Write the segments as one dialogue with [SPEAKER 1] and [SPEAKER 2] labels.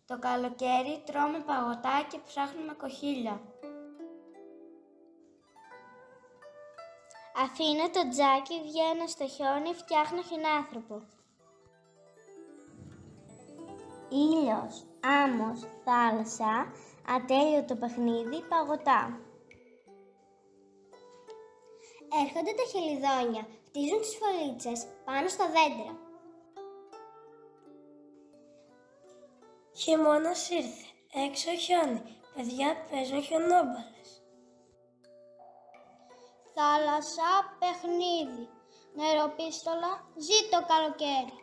[SPEAKER 1] Το καλοκαίρι τρώμε παγωτά και ψάχνουμε κοχύλια. Αφήνω το τζάκι, βγαίνω στο χιόνι, φτιάχνω χιονάνθρωπο. Ήλιος, άμμος, θάλασσα, ατέλειωτο παιχνίδι, παγωτά. Έρχονται τα χελιδόνια, χτίζουν τις φωλίτσες πάνω στα δέντρα.
[SPEAKER 2] Χειμώνας ήρθε, έξω χιόνι, παιδιά παίζουν χιονόμπαλες.
[SPEAKER 1] Θάλασσα, παιχνίδι, νεροπίστολα, ζήτω καλοκαίρι.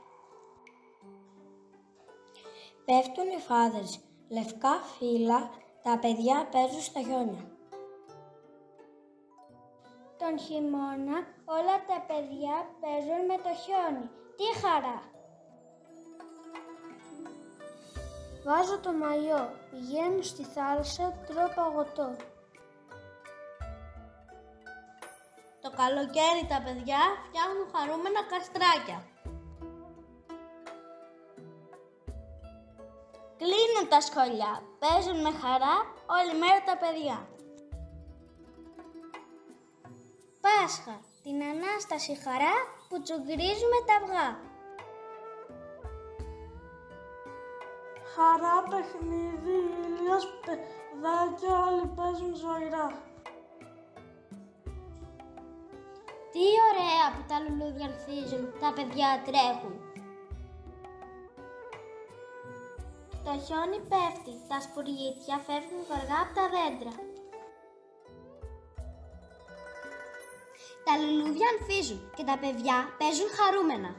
[SPEAKER 2] Πέφτουν οι φάδες, λευκά φύλλα, τα παιδιά παίζουν στα χιόνια.
[SPEAKER 1] Τον χειμώνα όλα τα παιδιά παίζουν με το χιόνι. Τι χαρά! Βάζω το μαλλιό, πηγαίνω στη θάλασσα, τρώω παγωτό.
[SPEAKER 3] Το καλοκαίρι τα παιδιά φτιάχνουν χαρούμενα καστράκια. Κλείνουν τα σχολιά, παίζουν με χαρά όλη μέρα τα παιδιά.
[SPEAKER 1] Πάσχα, την Ανάσταση χαρά που τσουγκρίζουμε τα αυγά.
[SPEAKER 2] Χαρά, παιχνίδι, ήλιος, παιδάκια, όλοι παίζουν ζωηρά.
[SPEAKER 1] Τι ωραία που τα λουλούδια ανθίζουν, τα παιδιά τρέχουν. Το χιόνι πέφτει, τα σπουργίτια φεύγουν βαργά από τα δέντρα. Τα λουλούδια ανθίζουν και τα παιδιά παίζουν χαρούμενα.